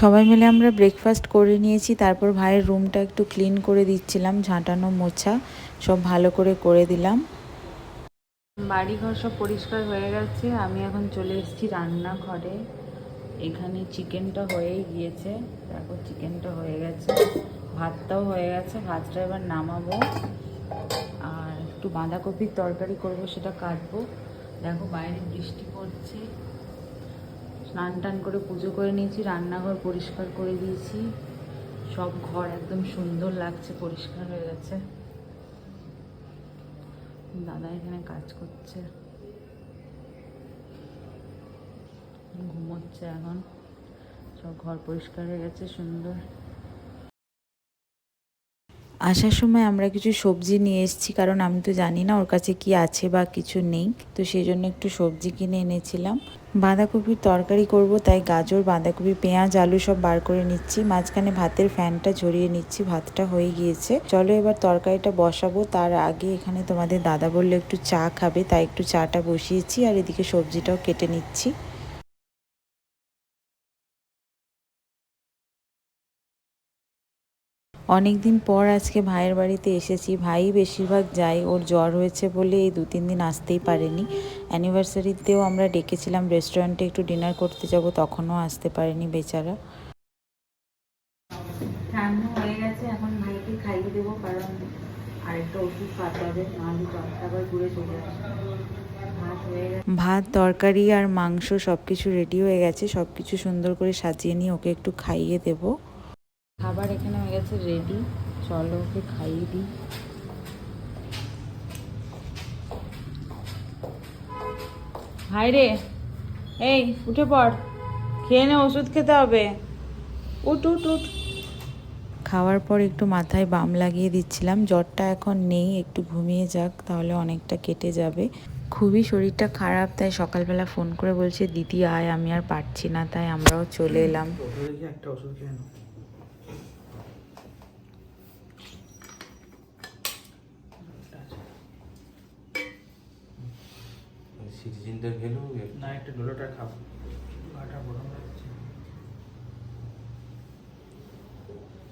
সবাই মিলে আমরা ব্রেকফাস্ট করে নিয়েছি। তারপর ভাইয়ের রুমটা একটু ক্লিন করে দিচ্ছিলাম, ঝাঁটানো মোছা সব ভালো করে করে দিলাম। বাড়িঘর সব পরিষ্কার হয়ে গেছে। আমি এখন চলে এসেছি রান্নাঘরে। এখানে চিকেনটা হয়েই গিয়েছে, দেখো চিকেনটা হয়ে গেছে, ভাতটাও হয়ে গেছে। ভাতটা এবার নামাবো আর একটু বাঁধাকপির তরকারি করব, সেটা কাটবো। দেখো বাইরে বৃষ্টি পড়ছে। স্নান টান করে পুজো করে নিয়েছি, রান্নাঘর পরিষ্কার করে দিয়েছি, সব ঘর একদম সুন্দর লাগছে, পরিষ্কার হয়ে গেছে। দাদা এখানে কাজ করছে, ঘুমোচ্ছে এখন। সব ঘর পরিষ্কার হয়ে গেছে, সুন্দর। আসার সময় আমরা কিছু সবজি নিয়ে এসেছি, কারণ আমি তো জানি না ওর কাছে কি আছে বা কিছু নেই, তো সেই জন্য একটু সবজি কিনে এনেছিলাম। বাঁধাকপির তরকারি করব, তাই গাজর, বাঁধাকপি, পেঁয়াজ, আলু সব বার করে নিচ্ছি। মাঝখানে ভাতের ফ্যানটা ঝরিয়ে নিচ্ছি, ভাতটা হয়ে গিয়েছে। চলো এবার তরকারিটা বসাবো। তার আগে এখানে তোমাদের দাদা বললো একটু চা খাবে, তাই একটু চাটা বসিয়েছি আর এদিকে সবজিটাও কেটে নিচ্ছি। অনেক দিন পর আজকে ভাইয়ের বাড়িতে এসেছি। ভাই বেশিরভাগ যায়, ওর জ্বর হয়েছে বলে এই 2-3 দিন আসতেই পারেনি। অ্যানিভার্সারিতেও আমরা ডেকেছিলাম রেস্টুরেন্টে একটু ডিনার করতে যাব, তখনও আসতে পারেনি বেচারা। রান্না হয়ে গেছে, এখন ভাইকে খাইয়ে দেবো, কারণ আরেকটা ওষুধ খাওয়াতে হবে, নাহলে জ্বরটা আবার ঘুরে চলে আসবে। ভাত, তরকারি আর মাংস সব কিছু রেডি হয়ে গেছে। সব কিছু সুন্দর করে সাজিয়ে নিয়ে ওকে একটু খাইয়ে দেবো। খাবার এখানে হয়ে গেছে রেডি, চলো ওকে খাইয়ে দিই। হাই রে, এই উঠে পড়, খেয়ে নে, ওষুধ খেতে হবে, উঠ উঠ উঠ। খাওয়ার পর একটু মাথায় বাম লাগিয়ে দিচ্ছিলাম। জ্বরটা এখন নেই, একটু ঘুমিয়ে যাক, তাহলে অনেকটা কেটে যাবে। খুবই শরীরটা খারাপ, তাই সকালবেলা ফোন করে বলছে দিদি আয়, আমি আর পারছি না, তাই আমরাও চলে এলাম। একটা ওষুধ খেয়ে নাও। সিরিঞ্জটা খেলেও না, একটা ডোলোটা খাবো, গাটা গরম লাগছে।